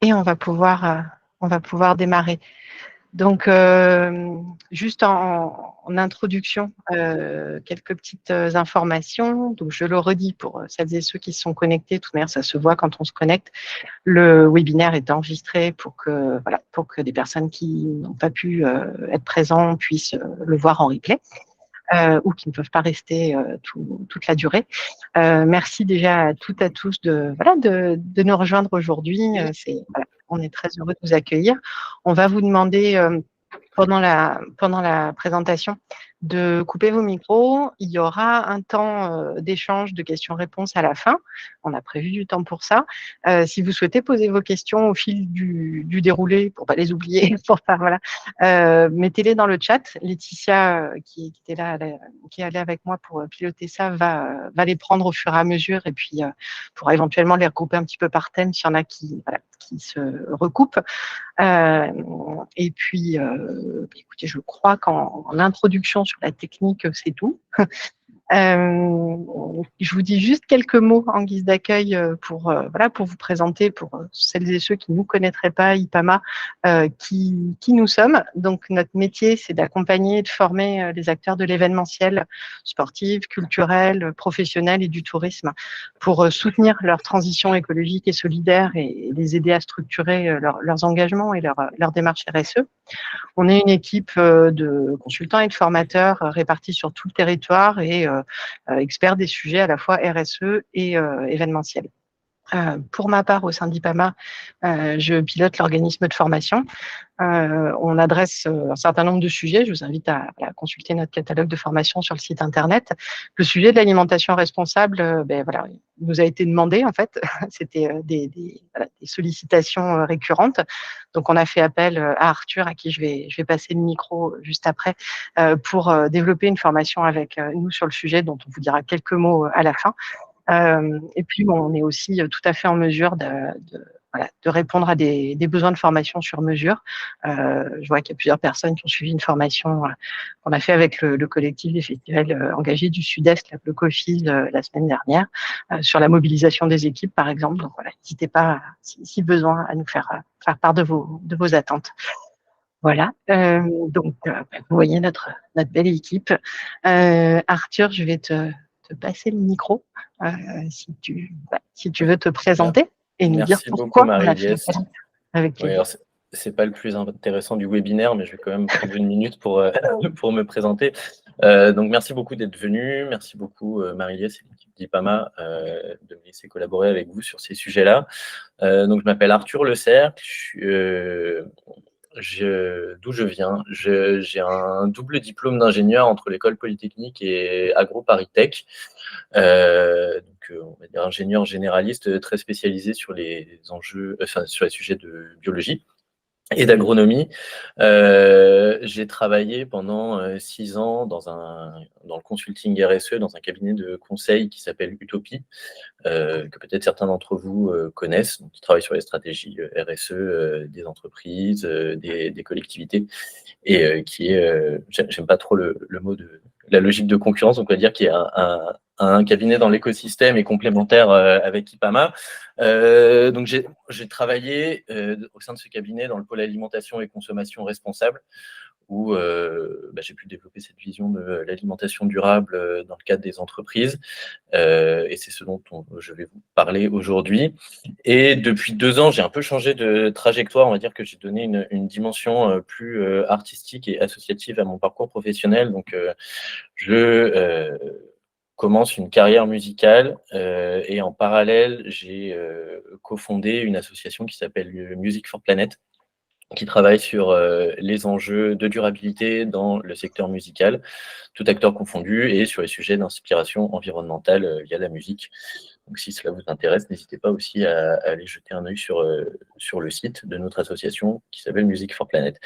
et on va pouvoir démarrer. Donc, juste en introduction, quelques petites informations. Donc, je le redis pour celles et ceux qui sont connectés. De toute manière, ça se voit quand on se connecte. Le webinaire est enregistré pour que, voilà, pour que des personnes qui n'ont pas pu être présents puissent le voir en replay. Ou qui ne peuvent pas rester toute la durée. Merci déjà à toutes et à tous de nous rejoindre aujourd'hui. Voilà, on est très heureux de vous accueillir. On va vous demander pendant la présentation de couper vos micros. Il y aura un temps d'échange de questions-réponses à la fin. On a prévu du temps pour ça. Si vous souhaitez poser vos questions au fil du déroulé, pour pas les oublier, mettez-les dans le chat. Laetitia, qui était là, qui est allée avec moi pour piloter ça, va les prendre au fur et à mesure et puis pourra éventuellement les regrouper un petit peu par thème s'il y en a qui se recoupent. Et puis, écoutez, je crois qu'en introduction sur la technique, c'est tout. Je vous dis juste quelques mots en guise d'accueil pour vous présenter pour celles et ceux qui ne nous connaîtraient pas, IPAMA, qui nous sommes. Donc, notre métier, c'est d'accompagner et de former les acteurs de l'événementiel sportif, culturel, professionnel et du tourisme pour soutenir leur transition écologique et solidaire et les aider à structurer leurs engagements et leur démarche RSE. On est une équipe de consultants et de formateurs répartis sur tout le territoire et experts des sujets à la fois RSE et événementiel. Pour ma part, au sein d'IPAMA, je pilote l'organisme de formation. On adresse un certain nombre de sujets. Je vous invite à consulter notre catalogue de formation sur le site internet. Le sujet de l'alimentation responsable, nous a été demandé en fait. C'était des sollicitations récurrentes. Donc on a fait appel à Arthur, à qui je vais passer le micro juste après, pour développer une formation avec nous sur le sujet, dont on vous dira quelques mots à la fin. Et puis, on est aussi tout à fait en mesure de répondre à des besoins de formation sur mesure. Je vois qu'il y a plusieurs personnes qui ont suivi une formation qu'on a fait avec le collectif des festivals engagés du Sud-Est, le COFIS, la semaine dernière, sur la mobilisation des équipes, par exemple. Donc voilà, n'hésitez pas, si besoin, à nous faire part de vos attentes. Voilà, donc vous voyez notre belle équipe. Arthur, je vais te passer le micro si tu veux te présenter et nous dire pourquoi on a fait ça avec plaisir. Oui, c'est pas le plus intéressant du webinaire, mais je vais quand même prendre une minute pour me présenter. Donc merci beaucoup d'être venu, merci beaucoup Marie-Liesse et l'équipe d'IPAMA de me laisser collaborer avec vous sur ces sujets-là. Donc je m'appelle Arthur Le Cercle, d'où je viens, j'ai un double diplôme d'ingénieur entre l'école polytechnique et AgroParisTech. On va dire ingénieur généraliste très spécialisé sur les enjeux, sur les sujets de biologie et d'agronomie. J'ai travaillé pendant 6 ans dans le consulting RSE, dans un cabinet de conseil qui s'appelle Utopie, que peut-être certains d'entre vous connaissent, qui travaille sur les stratégies RSE des entreprises, des collectivités, et qui est, j'aime pas trop le mot de la logique de concurrence, donc on va dire qu'il y a un cabinet dans l'écosystème et complémentaire avec IPAMA. Donc j'ai travaillé au sein de ce cabinet dans le pôle alimentation et consommation responsable, où j'ai pu développer cette vision de l'alimentation durable dans le cadre des entreprises. Et c'est ce dont je vais vous parler aujourd'hui. Et depuis 2 ans, j'ai un peu changé de trajectoire. On va dire que j'ai donné une dimension plus artistique et associative à mon parcours professionnel. Donc, je commence une carrière musicale et en parallèle, j'ai cofondé une association qui s'appelle Music for Planet, qui travaille sur les enjeux de durabilité dans le secteur musical, tout acteur confondu, et sur les sujets d'inspiration environnementale via la musique. Donc si cela vous intéresse, n'hésitez pas aussi à aller jeter un œil sur le site de notre association qui s'appelle Music for Planet.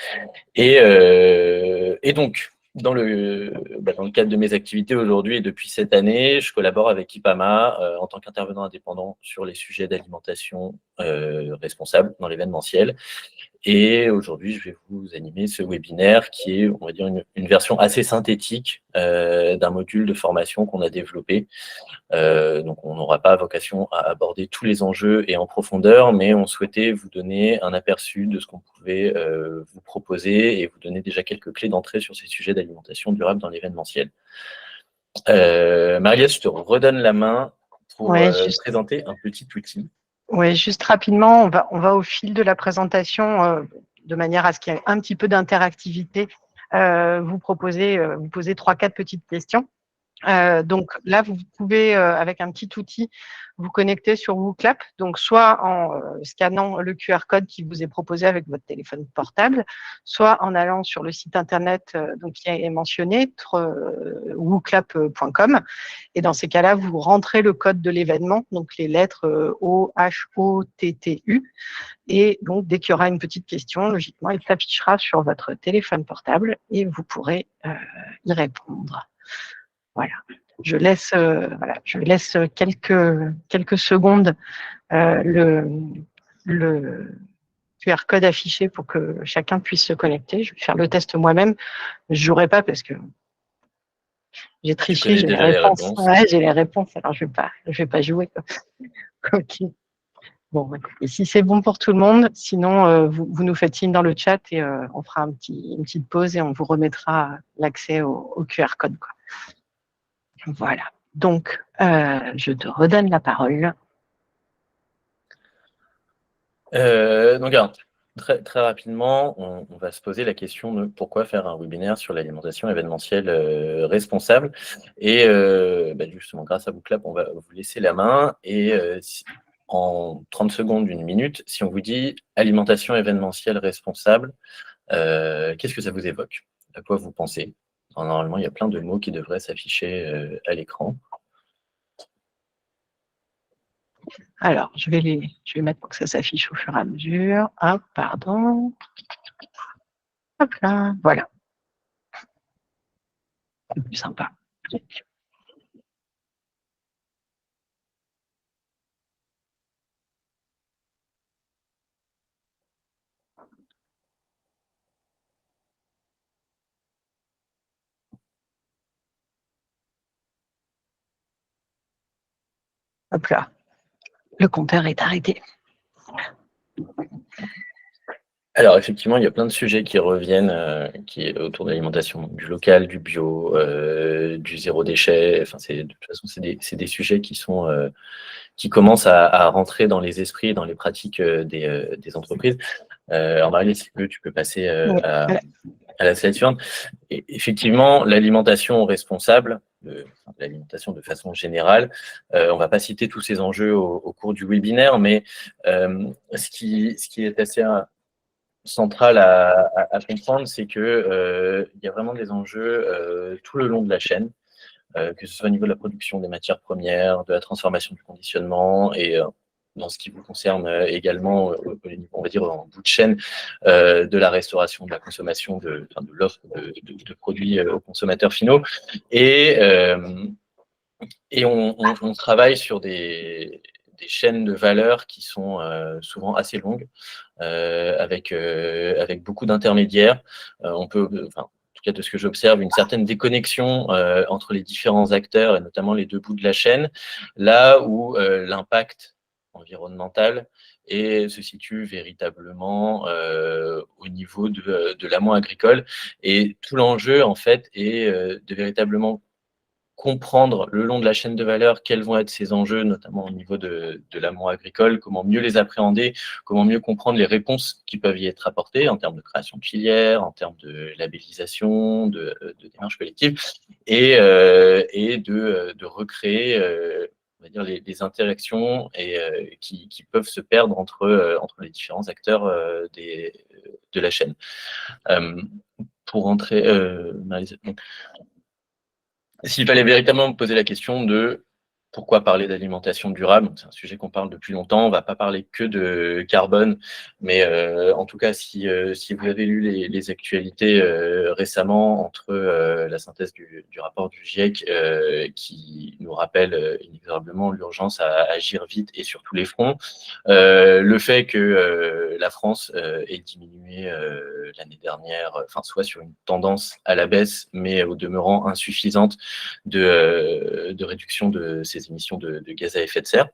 Et donc, dans le cadre de mes activités aujourd'hui et depuis cette année, je collabore avec IPAMA en tant qu'intervenant indépendant sur les sujets d'alimentation responsable dans l'événementiel. Et aujourd'hui, je vais vous animer ce webinaire qui est, on va dire, une version assez synthétique d'un module de formation qu'on a développé. Donc, on n'aura pas vocation à aborder tous les enjeux et en profondeur, mais on souhaitait vous donner un aperçu de ce qu'on pouvait vous proposer et vous donner déjà quelques clés d'entrée sur ces sujets d'alimentation durable dans l'événementiel. Marie-Lise, je te redonne la main pour présenter un petit outil. Oui, juste rapidement, on va au fil de la présentation de manière à ce qu'il y ait un petit peu d'interactivité. Vous posez 3-4 petites questions. Donc là, vous pouvez, avec un petit outil, vous connecter sur WooClap, donc soit en scannant le QR code qui vous est proposé avec votre téléphone portable, soit en allant sur le site internet donc, qui est mentionné, wooclap.com. Et dans ces cas-là, vous rentrez le code de l'événement, donc les lettres OHOTTU. Et donc, dès qu'il y aura une petite question, logiquement, elle s'affichera sur votre téléphone portable et vous pourrez y répondre. Voilà. Je laisse quelques secondes le QR code affiché pour que chacun puisse se connecter. Je vais faire le test moi-même. Je ne jouerai pas parce que j'ai triché, j'ai les réponses. Ouais, j'ai les réponses, alors je vais pas jouer. Ok. Bon, et si c'est bon pour tout le monde, sinon vous nous faites signe dans le chat et on fera une petite pause et on vous remettra l'accès au QR code, quoi. Voilà. Donc, je te redonne la parole. Donc, alors, très rapidement, on va se poser la question de pourquoi faire un webinaire sur l'alimentation événementielle responsable. Et justement, grâce à WooClap, on va vous laisser la main. Et en 30 secondes, une minute, si on vous dit alimentation événementielle responsable, qu'est-ce que ça vous évoque? À quoi vous pensez? Normalement, il y a plein de mots qui devraient s'afficher à l'écran. Alors, je vais mettre pour que ça s'affiche au fur et à mesure. Hop, pardon. Hop là, voilà. C'est plus sympa. Hop là. Le compteur est arrêté. Alors, effectivement, il y a plein de sujets qui reviennent autour de l'alimentation, du local, du bio, du zéro déchet. Enfin, de toute façon, c'est des sujets qui commencent à rentrer dans les esprits et dans les pratiques des entreprises. Alors, Marie, si tu peux passer à la slide suivante. Et effectivement, l'alimentation responsable, l'alimentation de façon générale, on ne va pas citer tous ces enjeux au cours du webinaire, mais ce qui est assez central à comprendre, c'est que il y a vraiment des enjeux tout le long de la chaîne, que ce soit au niveau de la production des matières premières, de la transformation du conditionnement et dans ce qui vous concerne également, on va dire en bout de chaîne, de la restauration, de la consommation, de l'offre de produits aux consommateurs finaux. Et on travaille sur des chaînes de valeur qui sont souvent assez longues, avec beaucoup d'intermédiaires. On peut, en tout cas de ce que j'observe, une certaine déconnexion entre les différents acteurs et notamment les deux bouts de la chaîne, là où l'impact environnemental se situe véritablement au niveau de l'amont agricole. Et tout l'enjeu, en fait, est de véritablement comprendre le long de la chaîne de valeur quels vont être ces enjeux, notamment au niveau de l'amont agricole, comment mieux les appréhender, comment mieux comprendre les réponses qui peuvent y être apportées en termes de création de filières, en termes de labellisation, de démarches collectives, et de recréer on va dire les interactions qui peuvent se perdre entre les différents acteurs de la chaîne. Pour rentrer, s'il fallait véritablement me poser la question de pourquoi parler d'alimentation durable, c'est un sujet qu'on parle depuis longtemps, on ne va pas parler que de carbone, mais en tout cas, si vous avez lu les actualités récemment entre la synthèse du rapport du GIEC qui nous rappelle inexorablement l'urgence à agir vite et sur tous les fronts, le fait que la France ait diminué l'année dernière, enfin soit sur une tendance à la baisse, mais au demeurant insuffisante de réduction de ses émissions de gaz à effet de serre.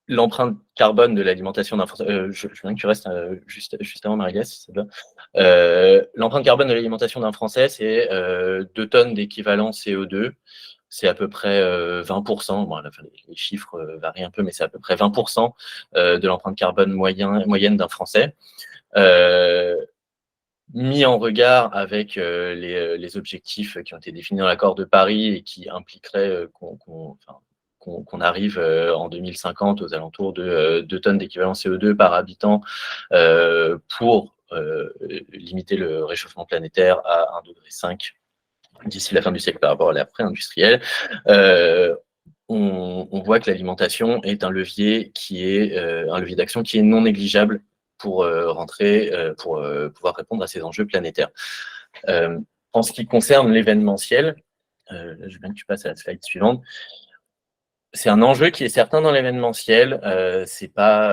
L'empreinte carbone de l'alimentation d'un Français, je veux bien que tu restes juste avant Marie-Lasse, si ça te va. L'empreinte carbone de l'alimentation d'un Français, c'est 2 tonnes d'équivalent CO2. C'est à peu près 20%. Bon, les chiffres varient un peu, mais c'est à peu près 20% de l'empreinte carbone moyenne d'un Français. Mis en regard avec les objectifs qui ont été définis dans l'accord de Paris et qui impliqueraient qu'on arrive en 2050 aux alentours de 2 tonnes d'équivalent CO2 par habitant pour limiter le réchauffement planétaire à 1,5 degré d'ici la fin du siècle par rapport à l'ère pré-industrielle. On voit que l'alimentation est un levier d'action qui est non négligeable pour pouvoir répondre à ces enjeux planétaires. En ce qui concerne l'événementiel, je veux bien que tu passes à la slide suivante. C'est un enjeu qui est certain dans l'événementiel. C'est pas,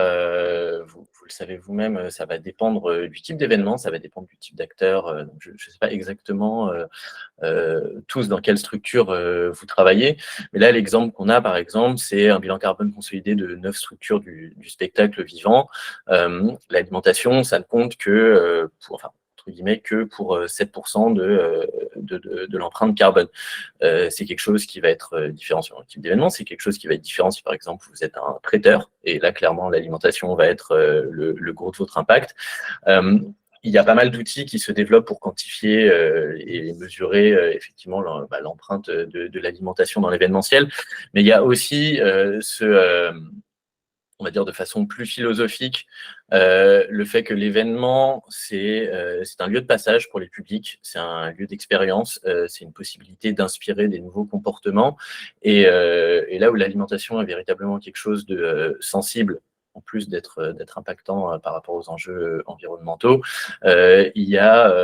vous le savez vous-même, ça va dépendre du type d'événement, ça va dépendre du type d'acteur. Je ne sais pas exactement tous dans quelle structure vous travaillez. Mais là, l'exemple qu'on a, par exemple, c'est un bilan carbone consolidé de 9 structures du spectacle vivant. L'alimentation, ça ne compte que pour 7% de l'empreinte carbone. C'est quelque chose qui va être différent sur un type d'événement, c'est quelque chose qui va être différent si par exemple vous êtes un traiteur, et là clairement l'alimentation va être le gros de votre impact. Il y a pas mal d'outils qui se développent pour quantifier et mesurer effectivement l'empreinte de l'alimentation dans l'événementiel, mais il y a aussi on va dire de façon plus philosophique, le fait que l'événement, c'est un lieu de passage pour les publics, c'est un lieu d'expérience, c'est une possibilité d'inspirer des nouveaux comportements. Et là où l'alimentation est véritablement quelque chose de sensible, en plus d'être impactant par rapport aux enjeux environnementaux, il y a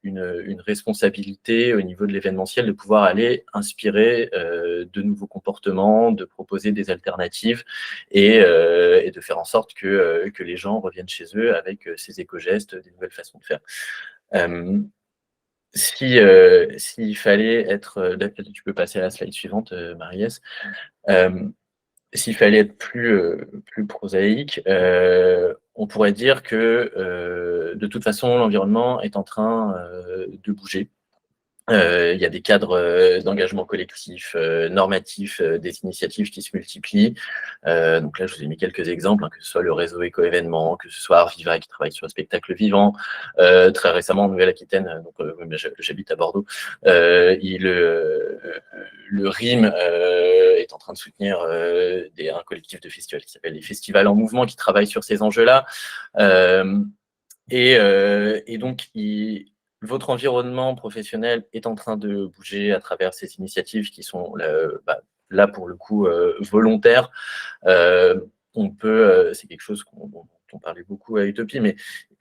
une responsabilité au niveau de l'événementiel de pouvoir aller inspirer de nouveaux comportements, de proposer des alternatives et de faire en sorte que les gens reviennent chez eux avec ces éco-gestes, des nouvelles façons de faire. S'il fallait être, tu peux passer à la slide suivante, Marie-Lasse. S'il fallait être plus prosaïque, on pourrait dire que de toute façon, l'environnement est en train de bouger. Il y a des cadres d'engagement collectif, normatifs, des initiatives qui se multiplient. Donc là, je vous ai mis quelques exemples, que ce soit le réseau Éco-événements, que ce soit Arviva qui travaille sur le spectacle vivant. Très récemment, en Nouvelle-Aquitaine, j'habite à Bordeaux, le RIM est en train de soutenir un collectif de festivals qui s'appelle les Festivals en Mouvement, qui travaille sur ces enjeux-là. Et donc, votre environnement professionnel est en train de bouger à travers ces initiatives qui sont là pour le coup volontaires. C'est quelque chose dont on parlait beaucoup à Utopie, mais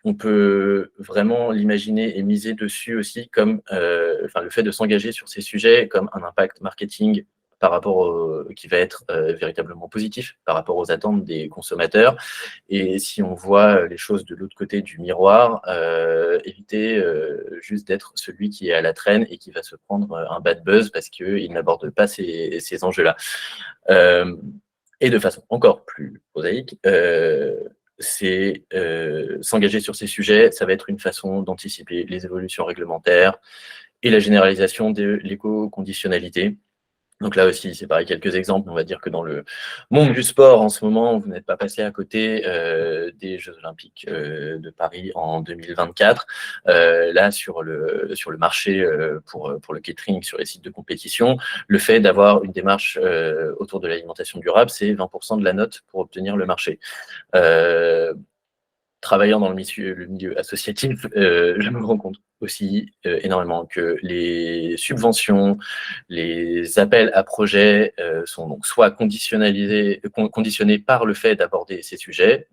on peut vraiment l'imaginer et miser dessus aussi comme le fait de s'engager sur ces sujets comme un impact marketing par rapport qui va être véritablement positif par rapport aux attentes des consommateurs. Et si on voit les choses de l'autre côté du miroir, éviter juste d'être celui qui est à la traîne et qui va se prendre un bad buzz parce qu'il n'aborde pas ces enjeux-là. Et de façon encore plus prosaïque, c'est s'engager sur ces sujets, ça va être une façon d'anticiper les évolutions réglementaires et la généralisation de l'éco-conditionnalité. Donc là aussi, c'est pareil, quelques exemples. On va dire que dans le monde du sport, en ce moment, vous n'êtes pas passé à côté des Jeux Olympiques de Paris en 2024. Là, sur le marché pour le catering, sur les sites de compétition, le fait d'avoir une démarche autour de l'alimentation durable, c'est 20% de la note pour obtenir le marché. Travaillant dans le milieu associatif, je me rends compte aussi énormément que les subventions, les appels à projets sont donc soit conditionnés par le fait d'aborder ces sujets.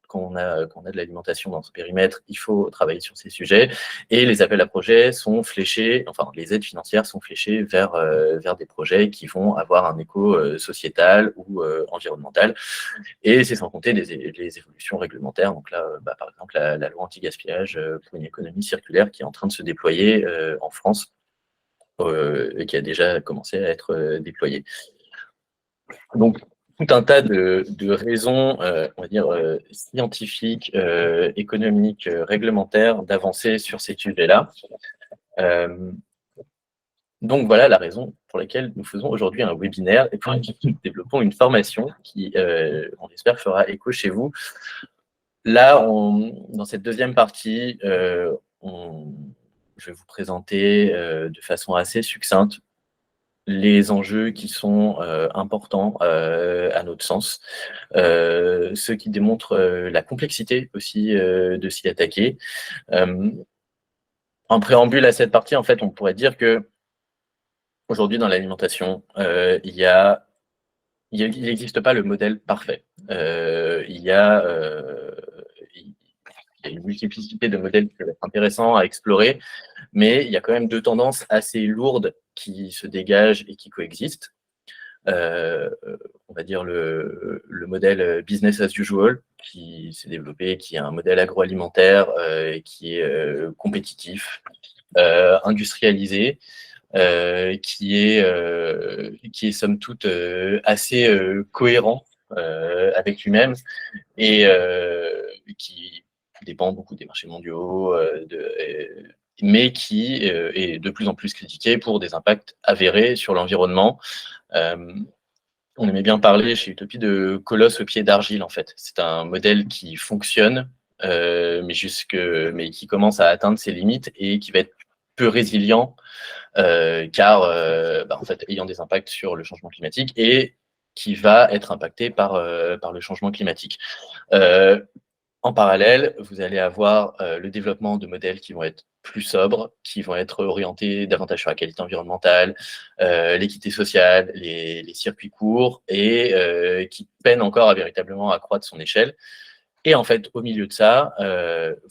quand on a de l'alimentation dans ce périmètre, il faut travailler sur ces sujets. Et les appels à projets sont fléchés, enfin les aides financières sont fléchées vers des projets qui vont avoir un écho sociétal ou environnemental. Et c'est sans compter les évolutions réglementaires. Donc là, par exemple, la loi anti-gaspillage pour une économie circulaire qui est en train de se déployer en France et qui a déjà commencé à être déployée. Donc, tout un tas de raisons, on va dire, scientifiques, économiques, réglementaires, d'avancer sur ces sujets-là. Donc, voilà la raison pour laquelle nous faisons aujourd'hui un webinaire et pour laquelle nous développons une formation qui, on espère, fera écho chez vous. Là, dans cette deuxième partie, je vais vous présenter de façon assez succincte les enjeux qui sont importants à notre sens, ceux qui démontrent la complexité aussi de s'y attaquer. En préambule à cette partie, en fait, on pourrait dire que aujourd'hui dans l'alimentation, il n'existe pas le modèle parfait. Il y a une multiplicité de modèles qui peuvent être intéressants à explorer, mais il y a quand même deux tendances assez lourdes qui se dégagent et qui coexistent. On va dire le modèle business as usual qui s'est développé, qui est un modèle agroalimentaire qui est compétitif, industrialisé, qui est somme toute assez cohérent avec lui-même et qui dépend beaucoup des marchés mondiaux, mais qui est de plus en plus critiqué pour des impacts avérés sur l'environnement. On aimait bien parler chez Utopie de colosse au pied d'argile, en fait. C'est un modèle qui fonctionne, mais qui commence à atteindre ses limites et qui va être peu résilient, car en fait, ayant des impacts sur le changement climatique et qui va être impacté par le changement climatique. En parallèle, vous allez avoir le développement de modèles qui vont être plus sobres, qui vont être orientés davantage sur la qualité environnementale, l'équité sociale, les circuits courts, et qui peinent encore à véritablement accroître son échelle. Et en fait, au milieu de ça,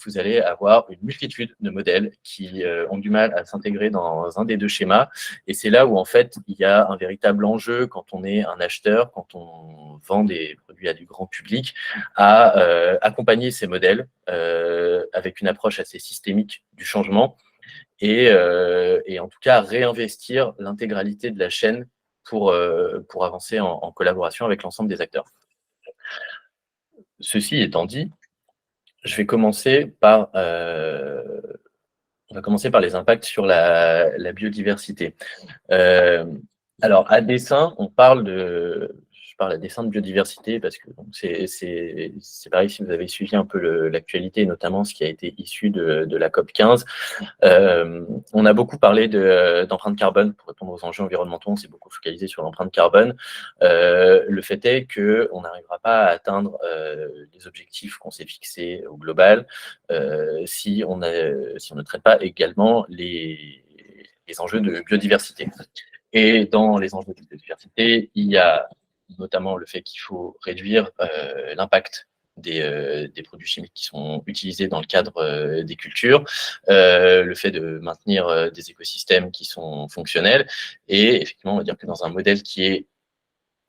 vous allez avoir une multitude de modèles qui ont du mal à s'intégrer dans un des deux schémas. Et c'est là où, en fait, il y a un véritable enjeu quand on est un acheteur, quand on vend des produits à du grand public, à accompagner ces modèles avec une approche assez systémique du changement et en tout cas réinvestir l'intégralité de la chaîne pour avancer en collaboration avec l'ensemble des acteurs. Ceci étant dit, je vais commencer par, on va commencer par les impacts sur la biodiversité. Alors, à dessein, je parle à dessein de biodiversité parce que c'est pareil si vous avez suivi un peu l'actualité, notamment ce qui a été issu de la COP 15. On a beaucoup parlé d'empreinte carbone pour répondre aux enjeux environnementaux. On s'est beaucoup focalisé sur l'empreinte carbone. Le fait est qu'on n'arrivera pas à atteindre les objectifs qu'on s'est fixés au global si on ne traite pas également les enjeux de biodiversité. Et dans les enjeux de biodiversité, il y a notamment le fait qu'il faut réduire l'impact des produits chimiques qui sont utilisés dans le cadre des cultures, le fait de maintenir des écosystèmes qui sont fonctionnels. Et effectivement, on va dire que dans un modèle qui est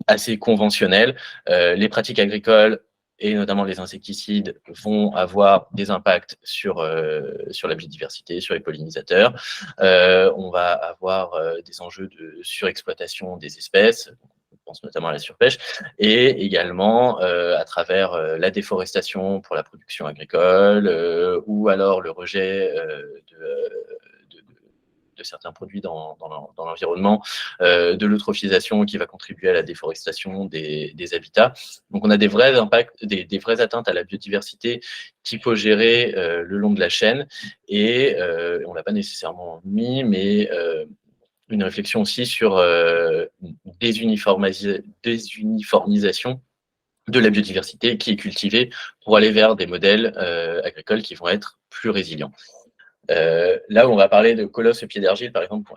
assez conventionnel, les pratiques agricoles et notamment les insecticides vont avoir des impacts sur la biodiversité, sur les pollinisateurs. On va avoir des enjeux de surexploitation des espèces, on pense notamment à la surpêche, et également à travers la déforestation pour la production agricole ou alors le rejet de certains produits dans l'environnement, de l'eutrophisation qui va contribuer à la déforestation des habitats. Donc on a des vrais impacts, des vraies atteintes à la biodiversité qu'il faut gérer le long de la chaîne, et on ne l'a pas nécessairement mis, mais une réflexion aussi sur désuniformisation de la biodiversité qui est cultivée pour aller vers des modèles agricoles qui vont être plus résilients. Là où on va parler de colosse au pied d'argile, par exemple,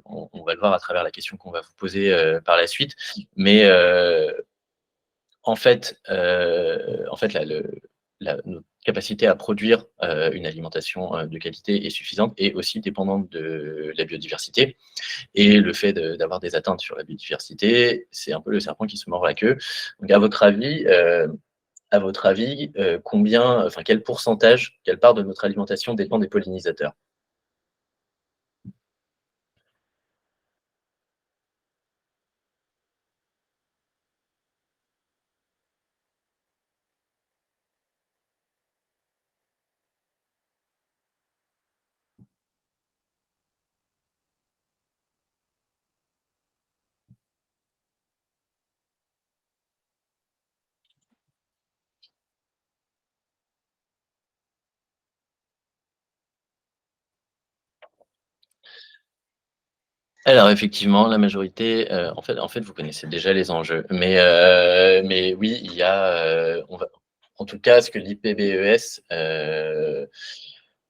on va le voir à travers la question qu'on va vous poser par la suite, mais en fait, là, notre capacité à produire une alimentation de qualité et suffisante est aussi dépendante de la biodiversité. Et le fait d'avoir des atteintes sur la biodiversité, c'est un peu le serpent qui se mord la queue. Donc, à votre avis, quel pourcentage, quelle part de notre alimentation dépend des pollinisateurs? Alors effectivement, la majorité, en fait, vous connaissez déjà les enjeux, mais oui, il y a, en tout cas, ce que l'IPBES,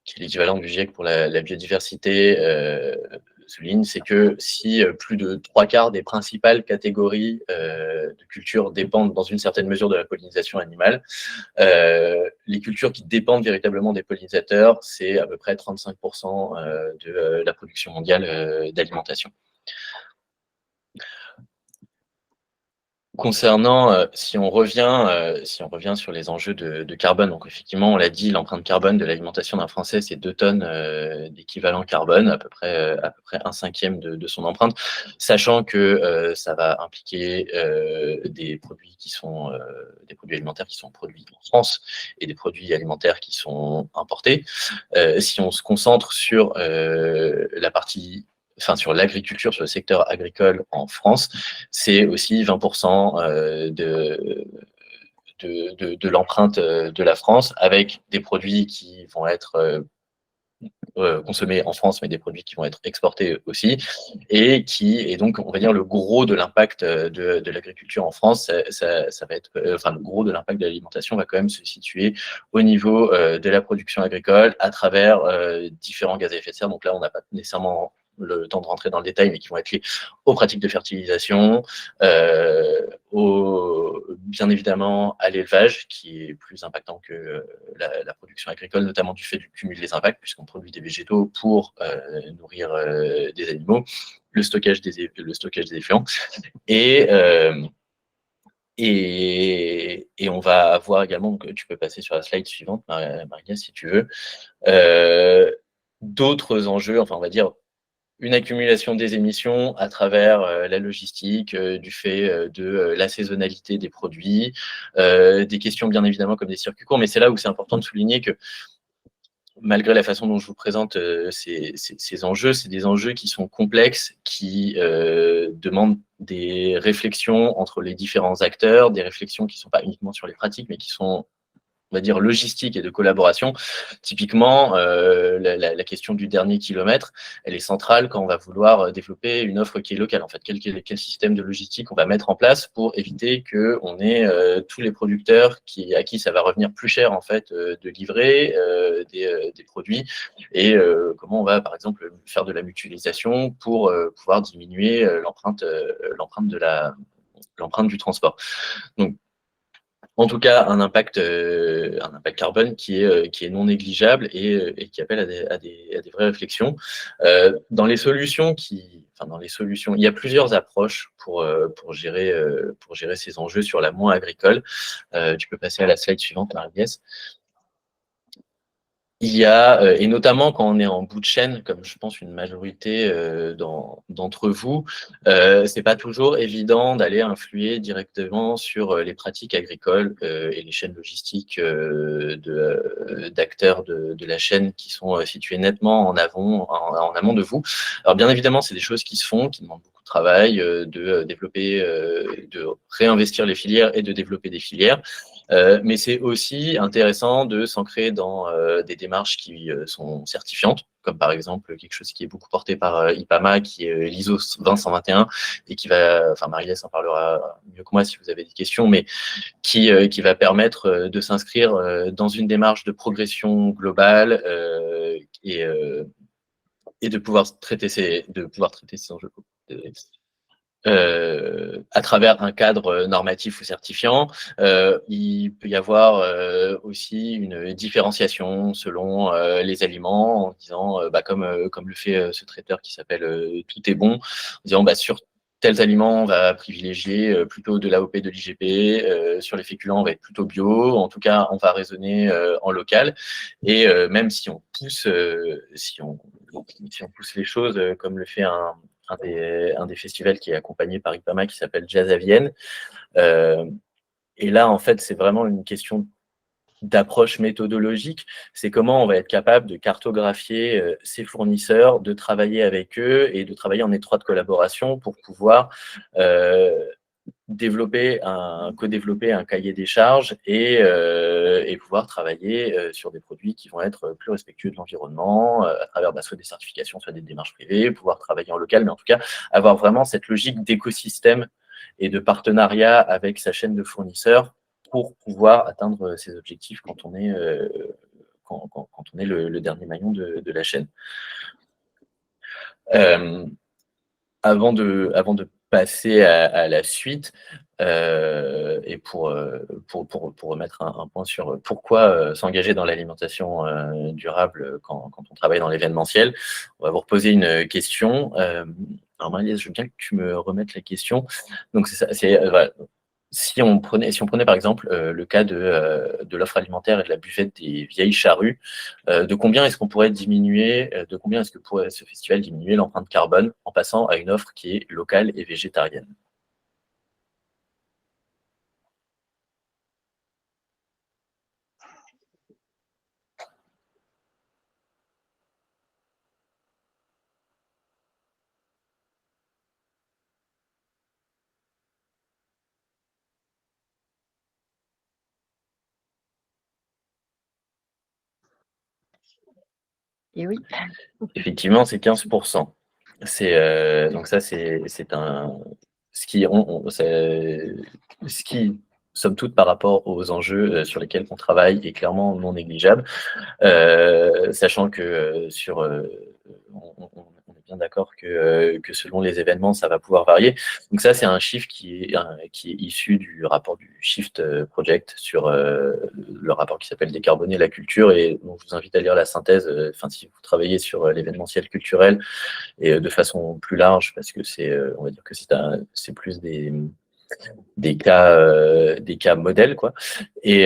qui est l'équivalent du GIEC pour la biodiversité, souligne, c'est que si plus de 3/4 des principales catégories de cultures dépendent dans une certaine mesure de la pollinisation animale, les cultures qui dépendent véritablement des pollinisateurs, c'est à peu près 35% de la production mondiale d'alimentation. Concernant, si on revient sur les enjeux de carbone, donc effectivement, on l'a dit, l'empreinte carbone de l'alimentation d'un Français, c'est 2 tonnes d'équivalent carbone, à peu près 1/5 de son empreinte, sachant que ça va impliquer des produits des produits alimentaires qui sont produits en France et des produits alimentaires qui sont importés. Si on se concentre sur sur l'agriculture, sur le secteur agricole en France, c'est aussi 20% de l'empreinte de la France, avec des produits qui vont être consommés en France, mais des produits qui vont être exportés aussi, et donc, on va dire, le gros de l'impact de l'agriculture en France, ça va être, le gros de l'impact de l'alimentation va quand même se situer au niveau de la production agricole à travers différents gaz à effet de serre. Donc là, on n'a pas nécessairement le temps de rentrer dans le détail, mais qui vont être liés aux pratiques de fertilisation, bien évidemment à l'élevage, qui est plus impactant que la production agricole, notamment du fait du cumul des impacts, puisqu'on produit des végétaux pour nourrir des animaux, le stockage des effluents. Et on va avoir également, donc tu peux passer sur la slide suivante, Maria, si tu veux, d'autres enjeux, enfin on va dire une accumulation des émissions à travers la logistique, du fait de la saisonnalité des produits, des questions bien évidemment comme des circuits courts, mais c'est là où c'est important de souligner que malgré la façon dont je vous présente ces enjeux, c'est des enjeux qui sont complexes, qui demandent des réflexions entre les différents acteurs, des réflexions qui ne sont pas uniquement sur les pratiques, mais qui sont, on va dire, logistique et de collaboration. Typiquement, la question du dernier kilomètre, elle est centrale quand on va vouloir développer une offre qui est locale. En fait, quel système de logistique on va mettre en place pour éviter qu'on ait tous les producteurs à qui ça va revenir plus cher en fait de livrer des produits, et comment on va, par exemple, faire de la mutualisation pour pouvoir diminuer l'empreinte du transport. Donc, en tout cas, un impact carbone qui est non négligeable et qui appelle à des vraies réflexions. Dans les solutions, il y a plusieurs approches pour gérer ces enjeux sur l'amont agricole. Tu peux passer à la slide suivante, Marie-Agnès. Il y a, et notamment quand on est en bout de chaîne, comme je pense une majorité d'entre vous, c'est pas toujours évident d'aller influer directement sur les pratiques agricoles et les chaînes logistiques d'acteurs de la chaîne qui sont situés nettement en amont de vous. Alors bien évidemment, c'est des choses qui se font, qui demandent beaucoup de travail, de développer, de réinvestir les filières et de développer des filières. Mais c'est aussi intéressant de s'ancrer dans des démarches qui sont certifiantes, comme par exemple quelque chose qui est beaucoup porté par IPAMA, qui est l'ISO 20121, et qui va, enfin Marie-Lès en parlera mieux que moi si vous avez des questions, mais qui va permettre de s'inscrire dans une démarche de progression globale et de pouvoir traiter ces enjeux. à travers un cadre normatif ou certifiant. Il peut y avoir aussi une différenciation selon les aliments, en disant, comme le fait ce traiteur qui s'appelle Tout est bon, en disant sur tels aliments, on va privilégier plutôt de l'AOP, de l'IGP, sur les féculents, on va être plutôt bio, en tout cas, on va raisonner en local. Et même si on pousse, si on pousse les choses, comme le fait un des festivals qui est accompagné par IPAMA qui s'appelle Jazz à Vienne. Et là, en fait, c'est vraiment une question d'approche méthodologique. C'est comment on va être capable de cartographier ces fournisseurs, de travailler avec eux et de travailler en étroite collaboration pour pouvoir co-développer un cahier des charges et pouvoir travailler sur des produits qui vont être plus respectueux de l'environnement à travers soit des certifications, soit des démarches privées, pouvoir travailler en local, mais en tout cas avoir vraiment cette logique d'écosystème et de partenariat avec sa chaîne de fournisseurs pour pouvoir atteindre ses objectifs quand on est, quand on est le dernier maillon de la chaîne. Avant de passer à la suite, et pour remettre un point sur pourquoi s'engager dans l'alimentation durable quand on travaille dans l'événementiel, on va vous reposer une question. Alors Marie-Lise, je veux bien que tu me remettes la question. Donc c'est ça, voilà. Si on prenait par exemple le cas de l'offre alimentaire et de la buvette des vieilles charrues, de combien est-ce qu'on pourrait diminuer, de combien est-ce que pourrait ce festival diminuer l'empreinte carbone en passant à une offre qui est locale et végétarienne? Et oui. Effectivement, c'est 15%. Donc ça, c'est ce qui, somme toute, par rapport aux enjeux sur lesquels on travaille, est clairement non négligeable. Sachant que on est bien d'accord que selon les événements, ça va pouvoir varier. Donc ça, c'est un chiffre qui est issu du rapport du Shift Project sur le rapport qui s'appelle Décarboner la culture. Et donc, je vous invite à lire la synthèse, si vous travaillez sur l'événementiel culturel et de façon plus large, parce que on va dire que c'est plus des cas modèles, quoi. Et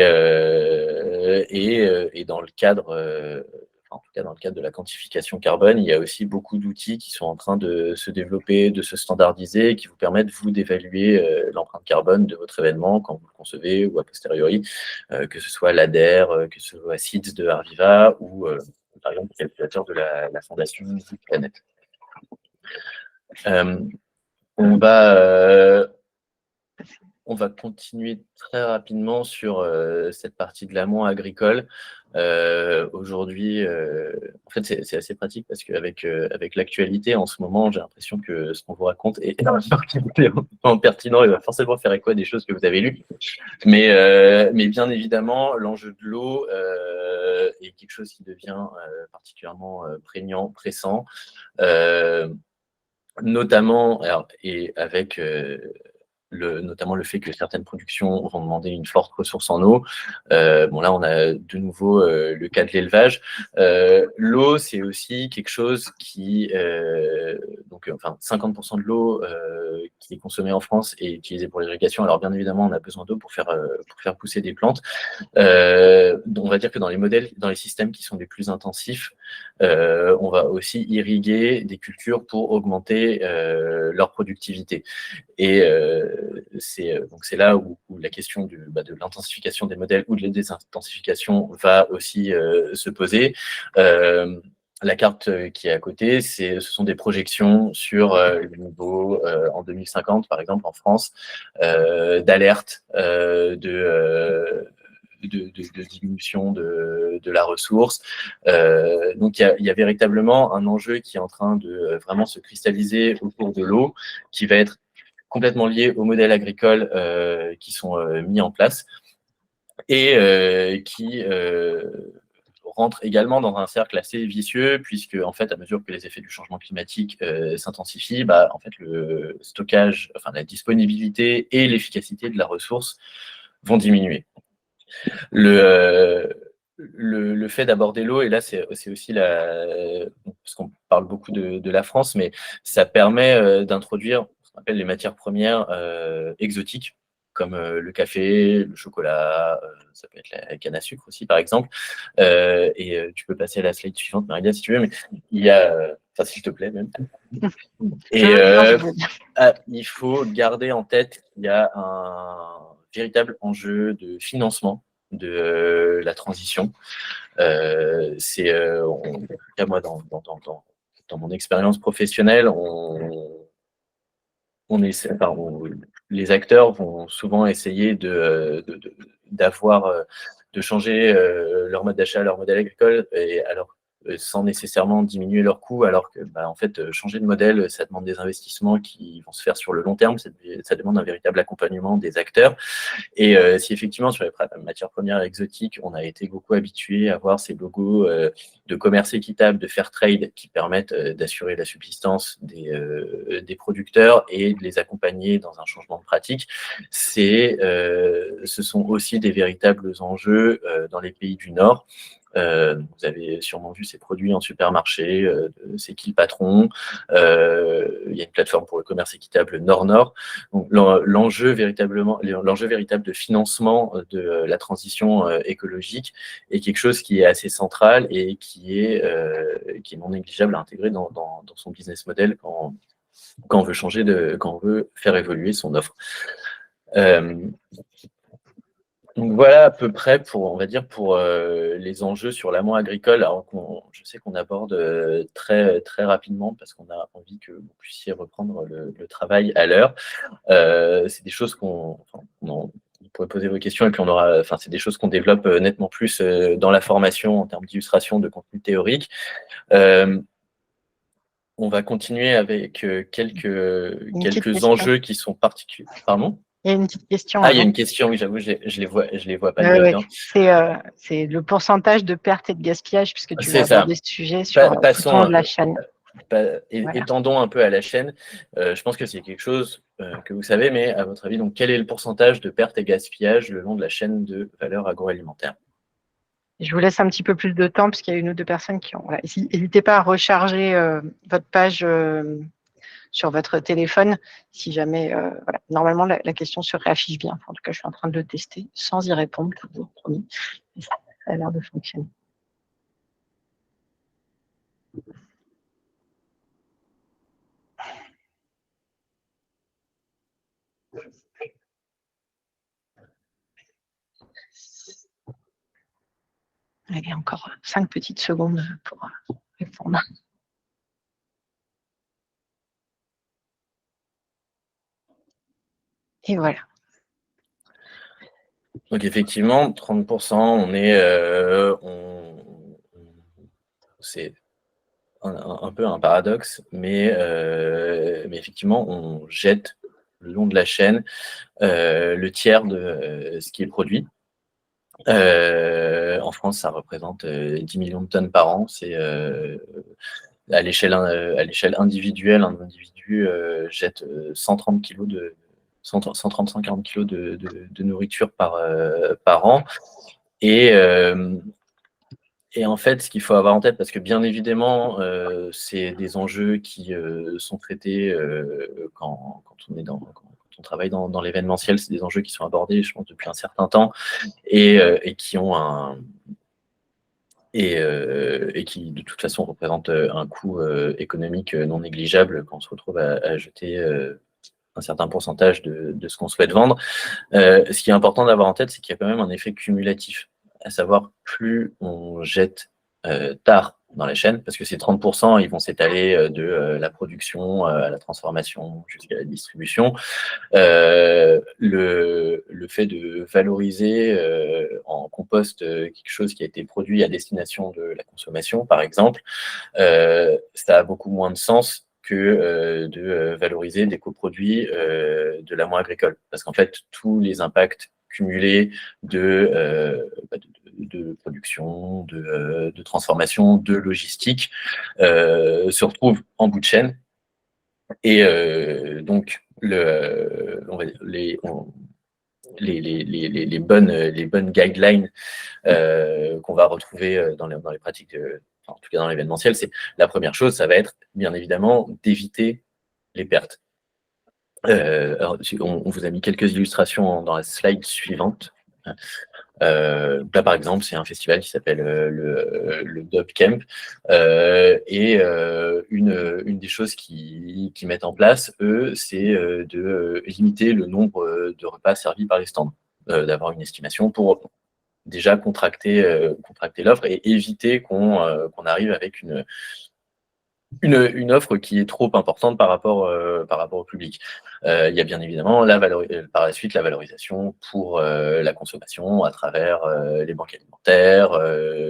dans le cadre, en tout cas dans le cadre de la quantification carbone, il y a aussi beaucoup d'outils qui sont en train de se développer, de se standardiser, qui vous permettent, vous, d'évaluer l'empreinte carbone de votre événement quand vous le concevez ou a posteriori, que ce soit l'ADER, que ce soit SIDS de Arviva ou, par exemple, le calculateur de la Fondation Planète. On va continuer très rapidement sur cette partie de l'amont agricole. Aujourd'hui, en fait, c'est assez pratique parce qu'avec l'actualité, en ce moment, j'ai l'impression que ce qu'on vous raconte est énormément pertinent et va forcément faire écho à des choses que vous avez lues. Mais bien évidemment, l'enjeu de l'eau est quelque chose qui devient particulièrement prégnant, pressant, notamment, et avec notamment le fait que certaines productions vont demander une forte ressource en eau. Là, on a de nouveau le cas de l'élevage. L'eau, c'est aussi quelque chose qui... 50% de l'eau qui est consommée en France est utilisée pour l'irrigation. Alors, bien évidemment, on a besoin d'eau pour faire pousser des plantes. On va dire que dans les systèmes qui sont les plus intensifs, on va aussi irriguer des cultures pour augmenter leur productivité. Et c'est là où la question de l'intensification des modèles ou de la désintensification va aussi se poser. La carte qui est à côté, ce sont des projections sur le niveau en 2050, par exemple, en France, d'alerte de diminution de la ressource. Donc, il y a véritablement un enjeu qui est en train de vraiment se cristalliser autour de l'eau, qui va être complètement lié aux modèles agricoles qui sont mis en place et qui rentre également dans un cercle assez vicieux, puisque en fait, à mesure que les effets du changement climatique s'intensifient, en fait, le stockage, enfin la disponibilité et l'efficacité de la ressource vont diminuer. Le fait d'aborder l'eau, et là c'est aussi parce qu'on parle beaucoup de la France, mais ça permet d'introduire ce qu'on appelle les matières premières exotiques, comme le café, le chocolat, ça peut être la canne à sucre aussi par exemple. Tu peux passer à la slide suivante, Maria, si tu veux, mais il y a, enfin s'il te plaît même. Et il faut garder en tête qu'il y a un véritable enjeu de financement de la transition. En tout cas, moi, dans mon expérience professionnelle, les acteurs vont souvent essayer de changer leur mode d'achat, leur modèle agricole, sans nécessairement diminuer leurs coûts, alors que en fait, changer de modèle, ça demande des investissements qui vont se faire sur le long terme, ça demande un véritable accompagnement des acteurs. Et si effectivement, sur les matières premières exotiques, on a été beaucoup habitué à voir ces logos de commerce équitable, de fair trade, qui permettent d'assurer la subsistance des producteurs et de les accompagner dans un changement de pratique, ce sont aussi des véritables enjeux dans les pays du Nord. Vous avez sûrement vu ces produits en supermarché, c'est qui le patron, il y a une plateforme pour le commerce équitable Nord-Nord. Donc l'enjeu véritable de financement de la transition écologique est quelque chose qui est assez central et qui est non négligeable à intégrer dans son business model quand on veut faire évoluer son offre. Donc voilà à peu près pour les enjeux sur l'amont agricole. Alors je sais qu'on aborde très très rapidement parce qu'on a envie que vous puissiez reprendre le travail à l'heure. C'est des choses vous pourrez poser vos questions et puis c'est des choses qu'on développe nettement plus dans la formation en termes d'illustration de contenu théorique. On va continuer avec quelques enjeux qui sont particuliers. Pardon ? Il y a une petite question. Il y a une question, oui, j'avoue, je les vois pas bien. C'est le pourcentage de perte et de gaspillage, puisque tu vas aborder ce sujet sur tout le long de la chaîne. Étendons un peu à la chaîne. Je pense que c'est quelque chose que vous savez, mais à votre avis, donc, quel est le pourcentage de perte et gaspillage le long de la chaîne de valeur agroalimentaire ? Je vous laisse un petit peu plus de temps, parce qu'il y a une ou deux personnes qui ont... N'hésitez pas à recharger votre page sur votre téléphone, si jamais... Normalement, la question se réaffiche bien. En tout cas, je suis en train de le tester sans y répondre, toujours, promis. Ça a l'air de fonctionner. Allez, encore 5 petites secondes pour répondre. Et voilà. Donc effectivement, 30%, c'est un peu un paradoxe, mais effectivement, on jette le long de la chaîne le tiers de ce qui est produit. En France, ça représente 10 millions de tonnes par an. C'est à l'échelle individuelle, un individu jette 135-140 kilos de nourriture par an. Et en fait, ce qu'il faut avoir en tête, parce que bien évidemment, c'est des enjeux qui sont traités quand on travaille dans l'événementiel, c'est des enjeux qui sont abordés, je pense, depuis un certain temps et qui ont qui de toute façon représentent un coût économique non négligeable quand on se retrouve à jeter un certain pourcentage de ce qu'on souhaite vendre. Ce qui est important d'avoir en tête, c'est qu'il y a quand même un effet cumulatif, à savoir plus on jette tard dans la chaîne, parce que ces 30%, ils vont s'étaler de la production à la transformation jusqu'à la distribution. Le fait de valoriser en compost quelque chose qui a été produit à destination de la consommation, par exemple, ça a beaucoup moins de sens que de valoriser des coproduits de l'amont agricole. Parce qu'en fait, tous les impacts cumulés de de production, de transformation, de logistique, se retrouvent en bout de chaîne. Et donc, on va dire, les bonnes guidelines qu'on va retrouver dans les pratiques, en tout cas dans l'événementiel, c'est la première chose, ça va être bien évidemment d'éviter les pertes. Alors, on vous a mis quelques illustrations dans la slide suivante. Là, par exemple, c'est un festival qui s'appelle le Dub Camp. Et une des choses qu'ils mettent en place, eux, c'est de limiter le nombre de repas servis par les stands, d'avoir une estimation pour déjà contracter l'offre et éviter qu'on arrive avec une offre qui est trop importante par rapport au public. Il y a bien évidemment par la suite la valorisation pour la consommation à travers les banques alimentaires,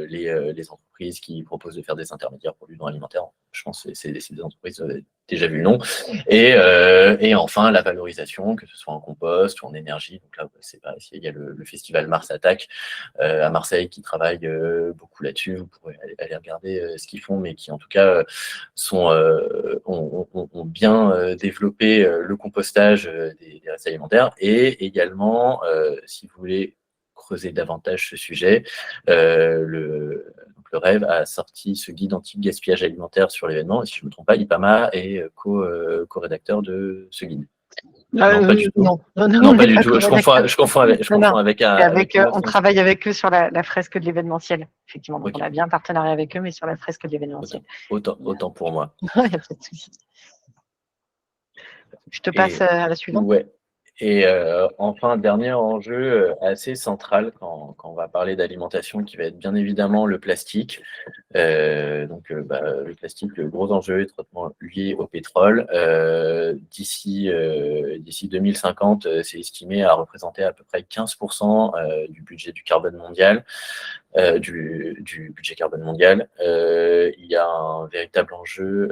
les entreprises qui proposent de faire des intermédiaires pour du non alimentaire. Je pense que c'est des entreprises déjà vu le nom. Et enfin, la valorisation, que ce soit en compost ou en énergie. Donc là, c'est pareil, il y a le festival Mars Attack à Marseille qui travaille beaucoup là-dessus. Vous pourrez aller regarder ce qu'ils font, mais qui en tout cas ont bien développé le compostage des restes alimentaires. Et également, si vous voulez creuser davantage ce sujet, le Rêve a sorti ce guide anti-gaspillage alimentaire sur l'événement. Et si je ne me trompe pas, IPAMA est co-rédacteur de ce guide. Non, pas du tout. Non, pas du tout. Je confonds avec on travaille avec eux sur la fresque de l'événementiel, effectivement. Donc, okay. On a bien un partenariat avec eux, mais sur la fresque de l'événementiel. Autant pour moi. Il n'y a pas de souci. Je te passe à la suivante. Ouais. Et enfin, dernier enjeu assez central quand on va parler d'alimentation, qui va être bien évidemment le plastique. Le plastique, le gros enjeu est traitement lié au pétrole. D'ici 2050, c'est estimé à représenter à peu près 15% du budget du carbone mondial. Du budget carbone mondial. Il y a un véritable enjeu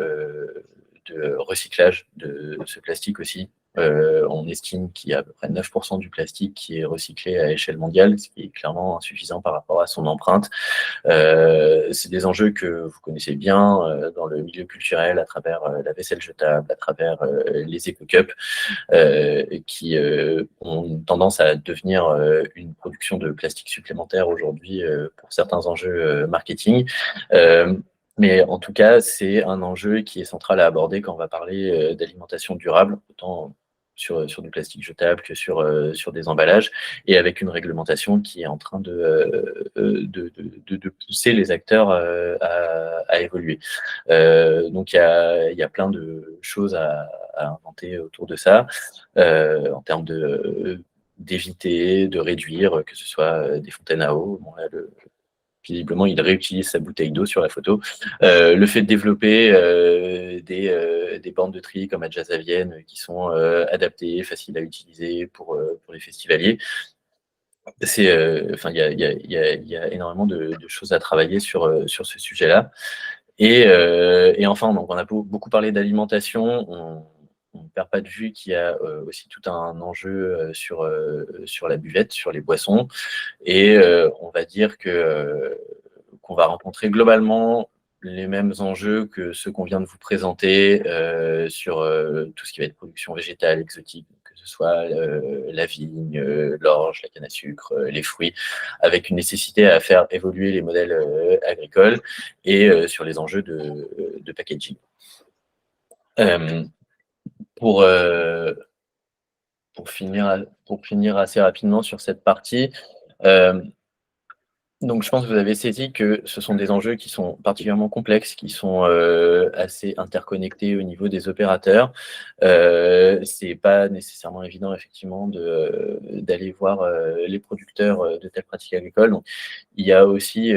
de recyclage de ce plastique aussi. On estime qu'il y a à peu près 9% du plastique qui est recyclé à échelle mondiale, ce qui est clairement insuffisant par rapport à son empreinte. C'est des enjeux que vous connaissez bien dans le milieu culturel, à travers la vaisselle jetable, à travers les éco-cups, qui ont tendance à devenir une production de plastique supplémentaire aujourd'hui pour certains enjeux marketing. Mais en tout cas, c'est un enjeu qui est central à aborder quand on va parler d'alimentation durable, autant sur du plastique jetable que sur des emballages, et avec une réglementation qui est en train de pousser les acteurs à évoluer. Donc, il y a plein de choses à inventer autour de ça, en termes d'éviter, de réduire, que ce soit des fontaines à eau. Bon, là, visiblement, il réutilise sa bouteille d'eau sur la photo. Le fait de développer des bornes de tri comme à Jazz à Vienne qui sont adaptées, faciles à utiliser pour les festivaliers. Il y a énormément de choses à travailler sur ce sujet-là. Et enfin, donc, on a beaucoup parlé d'alimentation. On ne perd pas de vue qu'il y a aussi tout un enjeu sur la buvette, sur les boissons. Et on va dire qu'on va rencontrer globalement les mêmes enjeux que ceux qu'on vient de vous présenter sur tout ce qui va être production végétale, exotique, que ce soit la vigne, l'orge, la canne à sucre, les fruits, avec une nécessité à faire évoluer les modèles agricoles et sur les enjeux de packaging. Pour finir assez rapidement sur cette partie, donc je pense que vous avez saisi que ce sont des enjeux qui sont particulièrement complexes, qui sont assez interconnectés au niveau des opérateurs. C'est pas nécessairement évident effectivement d'aller voir les producteurs de telles pratiques agricoles. Donc, il y a aussi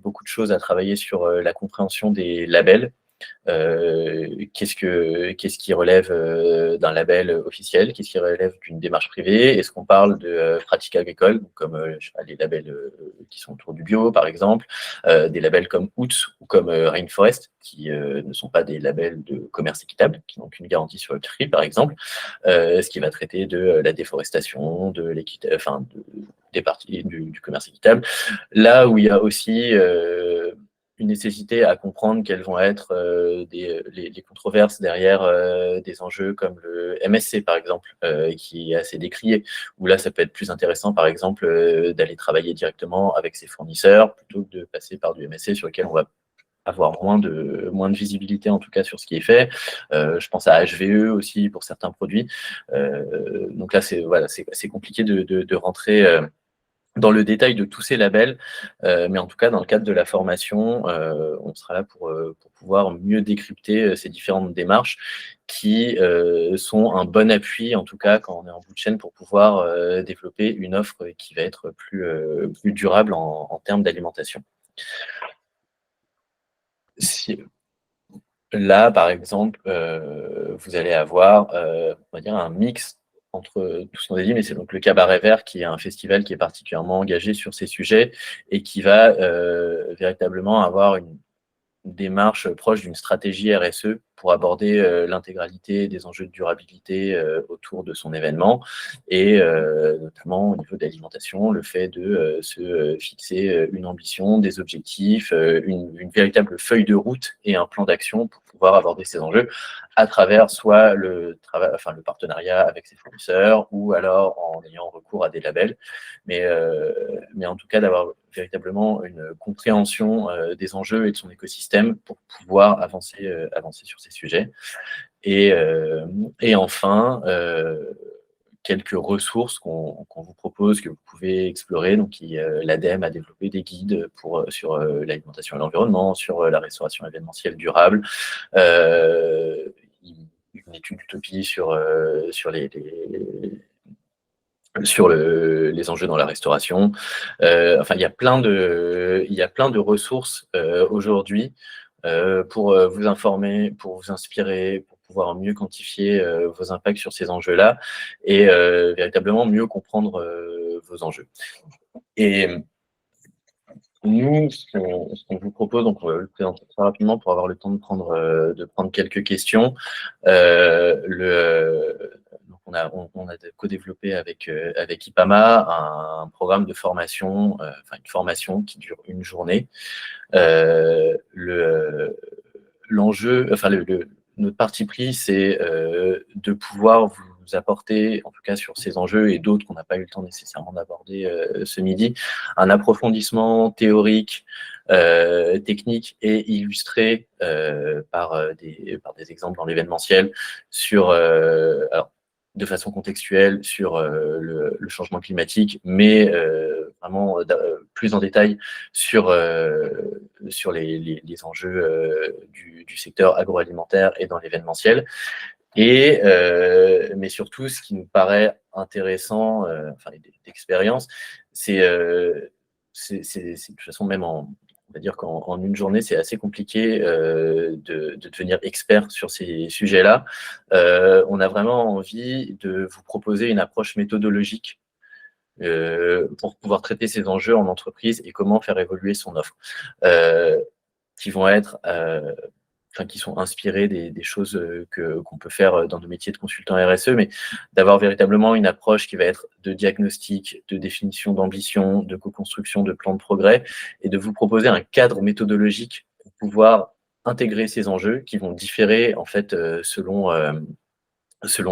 beaucoup de choses à travailler sur la compréhension des labels. Qu'est-ce qui relève d'un label officiel, qu'est-ce qui relève d'une démarche privée, est-ce qu'on parle de pratiques agricoles, comme je sais pas, les labels qui sont autour du bio, par exemple, des labels comme OOTS ou comme Rainforest, qui ne sont pas des labels de commerce équitable, qui n'ont qu'une garantie sur le prix, par exemple, ce qui va traiter de la déforestation, de l'équité, enfin, des parties du commerce équitable. Là où il y a aussi une nécessité à comprendre quelles vont être les controverses derrière des enjeux comme le MSC, par exemple, qui est assez décrié, où là, ça peut être plus intéressant, par exemple, d'aller travailler directement avec ses fournisseurs, plutôt que de passer par du MSC sur lequel on va avoir moins de visibilité, en tout cas, sur ce qui est fait. Je pense à HVE aussi pour certains produits. Donc là, c'est compliqué de rentrer dans le détail de tous ces labels, mais en tout cas, dans le cadre de la formation, on sera là pour pouvoir mieux décrypter ces différentes démarches qui sont un bon appui, en tout cas, quand on est en bout de chaîne, pour pouvoir développer une offre qui va être plus durable en termes d'alimentation. Là, par exemple, vous allez avoir, on va dire, un mix entre tout ce qu'on a dit, mais c'est donc le Cabaret Vert qui est un festival qui est particulièrement engagé sur ces sujets et qui va véritablement avoir une démarche proche d'une stratégie RSE pour aborder l'intégralité des enjeux de durabilité autour de son événement et notamment au niveau de l'alimentation, le fait de se fixer une ambition, des objectifs, une véritable feuille de route et un plan d'action pour pouvoir aborder ces enjeux à travers soit le partenariat avec ses fournisseurs ou alors en ayant recours à des labels, mais en tout cas d'avoir véritablement une compréhension des enjeux et de son écosystème pour pouvoir avancer sur ces sujets. Et enfin, quelques ressources qu'on vous propose, que vous pouvez explorer. Donc, l'ADEME a développé des guides sur l'alimentation et l'environnement, sur la restauration événementielle durable, une étude d'utopie sur les enjeux dans la restauration. Enfin, il y a plein de ressources aujourd'hui pour vous informer, pour vous inspirer, pour pouvoir mieux quantifier vos impacts sur ces enjeux-là et véritablement mieux comprendre vos enjeux. Et nous, ce qu'on vous propose, donc on va le présenter très rapidement pour avoir le temps de prendre quelques questions. Donc on a co-développé avec IPAMA un programme de formation, une formation qui dure une journée. L'enjeu, notre parti pris, c'est de pouvoir vous apporter, en tout cas sur ces enjeux et d'autres qu'on n'a pas eu le temps nécessairement d'aborder ce midi, un approfondissement théorique, technique et illustré par des exemples dans l'événementiel sur, alors, de façon contextuelle sur le changement climatique, mais vraiment plus en détail sur les enjeux du secteur agroalimentaire et dans l'événementiel. Et mais surtout, ce qui nous paraît intéressant, d'expérience, c'est de toute façon, même on va dire qu'en une journée, c'est assez compliqué de devenir expert sur ces sujets-là. On a vraiment envie de vous proposer une approche méthodologique pour pouvoir traiter ces enjeux en entreprise et comment faire évoluer son offre, qui vont être qui sont inspirés des choses qu'on peut faire dans nos métiers de consultant RSE, mais d'avoir véritablement une approche qui va être de diagnostic, de définition d'ambition, de co-construction de plans de progrès, et de vous proposer un cadre méthodologique pour pouvoir intégrer ces enjeux qui vont différer en fait selon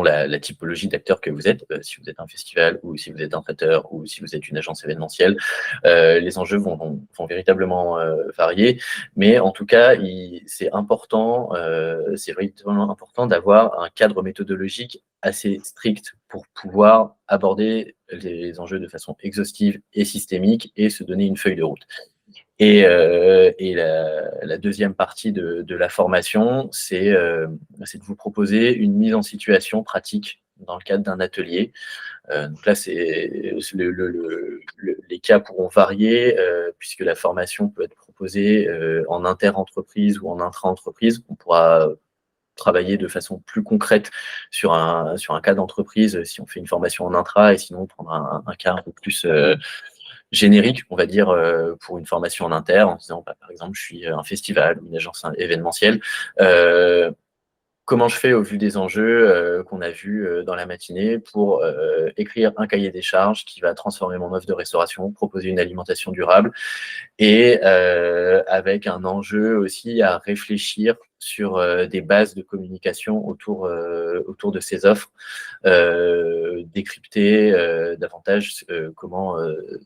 la typologie d'acteurs que vous êtes, si vous êtes un festival ou si vous êtes un traiteur ou si vous êtes une agence événementielle, les enjeux vont véritablement varier, mais en tout cas, c'est véritablement important d'avoir un cadre méthodologique assez strict pour pouvoir aborder les enjeux de façon exhaustive et systémique et se donner une feuille de route. Et la deuxième partie de la formation, c'est de vous proposer une mise en situation pratique dans le cadre d'un atelier. Donc là, les cas pourront varier, puisque la formation peut être proposée en inter-entreprise ou en intra-entreprise. On pourra travailler de façon plus concrète sur un cas d'entreprise si on fait une formation en intra, et sinon prendre un cas un peu plus générique, on va dire, pour une formation en inter, en disant, par exemple, je suis un festival ou une agence événementielle. Comment je fais au vu des enjeux qu'on a vus dans la matinée pour écrire un cahier des charges qui va transformer mon offre de restauration, proposer une alimentation durable, et avec un enjeu aussi à réfléchir sur des bases de communication autour de ces offres, décrypter davantage comment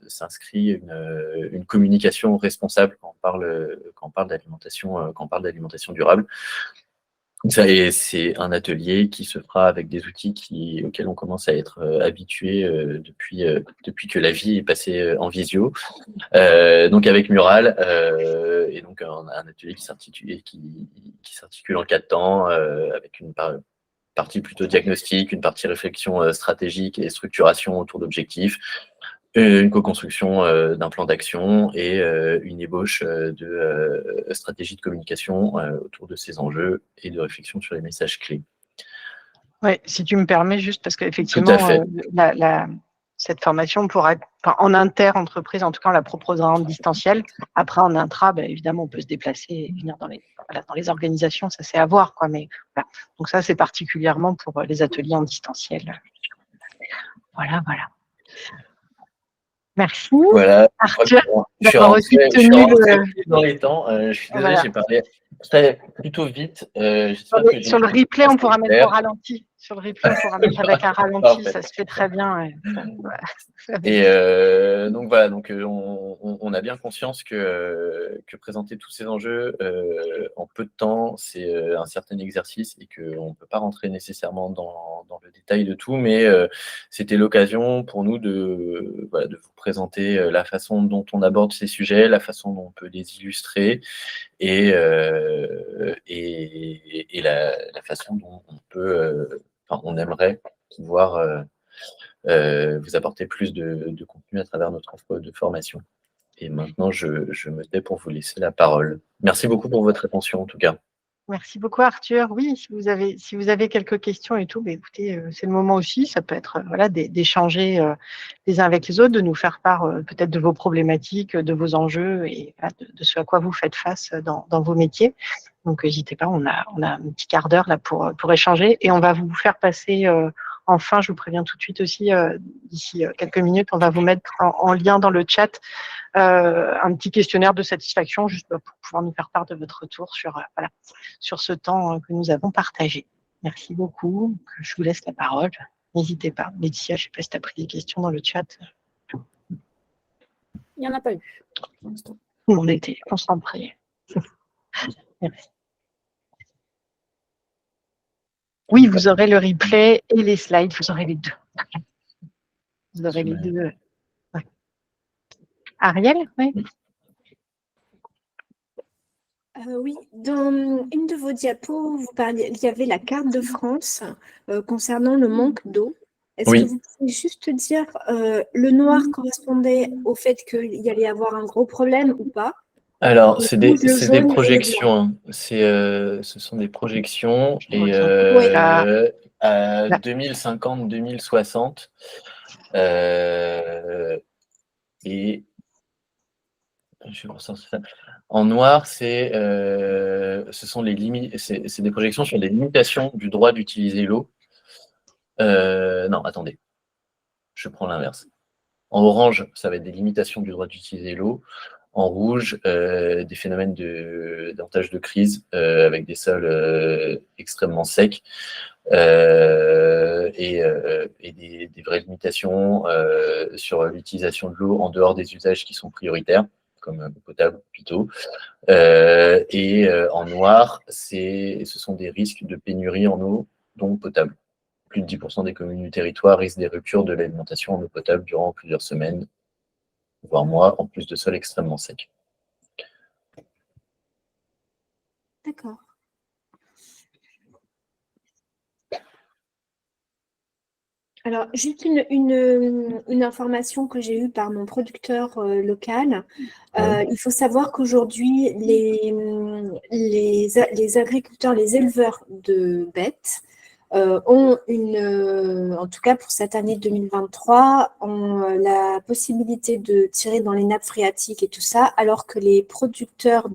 s'inscrit une communication responsable quand on parle d'alimentation durable. C'est un atelier qui se fera avec des outils auxquels on commence à être habitué depuis que la vie est passée en visio. Donc avec Mural, et donc un atelier qui s'articule en 4 temps, avec une partie plutôt diagnostique, une partie réflexion stratégique et structuration autour d'objectifs, une co-construction d'un plan d'action et une ébauche de stratégie de communication autour de ces enjeux et de réflexion sur les messages clés. Oui, si tu me permets, juste parce Tout à qu'effectivement, fait. cette formation pourra être en inter-entreprise, en tout cas, on la proposera en distanciel. Après, en intra, évidemment, on peut se déplacer et venir dans les organisations, ça c'est à voir, quoi. Mais voilà. Donc ça, c'est particulièrement pour les ateliers en distanciel. Voilà. Merci, Voilà, Arthur, je suis d'avoir aussi tenu rentré dans les temps. Je suis désolé, j'ai parlé plutôt vite. Sur le replay, on pourra mettre au ralenti. Sur le replay, on pourra mettre avec un ralenti, ça se fait très bien. Et donc voilà, on a bien conscience que présenter tous ces enjeux en peu de temps, c'est un certain exercice et qu'on ne peut pas rentrer nécessairement dans le détail de tout, mais c'était l'occasion pour nous de vous présenter la façon dont on aborde ces sujets, la façon dont on peut les illustrer et la façon dont on aimerait pouvoir vous apporter plus de contenu à travers notre offre de formation. Et maintenant, je me tais pour vous laisser la parole. Merci beaucoup pour votre attention, en tout cas. Merci beaucoup, Arthur. Oui, si vous avez quelques questions et tout, écoutez, c'est le moment aussi. Ça peut être d'échanger les uns avec les autres, de nous faire part peut-être de vos problématiques, de vos enjeux et de ce à quoi vous faites face dans vos métiers. Donc, n'hésitez pas, on a un petit quart d'heure là pour échanger et on va vous faire passer. Enfin, je vous préviens tout de suite aussi, d'ici quelques minutes, on va vous mettre en lien dans le chat un petit questionnaire de satisfaction juste pour pouvoir nous faire part de votre retour sur ce temps que nous avons partagé. Merci beaucoup. Je vous laisse la parole. N'hésitez pas. Laetitia, je ne sais pas si tu as pris des questions dans le chat. Il n'y en a pas eu. Tout le monde était concentré. Merci. Oui, vous aurez le replay et les slides, vous aurez les deux. Vous aurez les deux. Ouais. Ariel, oui. Oui, dans une de vos diapos, il y avait la carte de France concernant le manque d'eau. Est-ce que vous pouvez juste dire le noir correspondait au fait qu'il y allait avoir un gros problème ou pas? Alors, c'est des projections. Ce sont des projections et à 2050, 2060. Et je vais ressortir ça. En noir, ce sont les limites. C'est des projections sur les limitations du droit d'utiliser l'eau. Non, attendez. Je prends l'inverse. En orange, ça va être des limitations du droit d'utiliser l'eau. En rouge, des phénomènes davantage de crise avec des sols extrêmement secs et des vraies limitations sur l'utilisation de l'eau en dehors des usages qui sont prioritaires, comme l'eau potable, hôpitaux. En noir, ce sont des risques de pénurie en eau, dont potable. Plus de 10% des communes du territoire risquent des ruptures de l'alimentation en eau potable durant plusieurs semaines, voire mois, en plus de sols extrêmement secs. D'accord. Alors, juste une information que j'ai eue par mon producteur local. Il faut savoir qu'aujourd'hui, les agriculteurs, les éleveurs de bêtes ont en tout cas pour cette année 2023, ont la possibilité de tirer dans les nappes phréatiques et tout ça, alors que les producteurs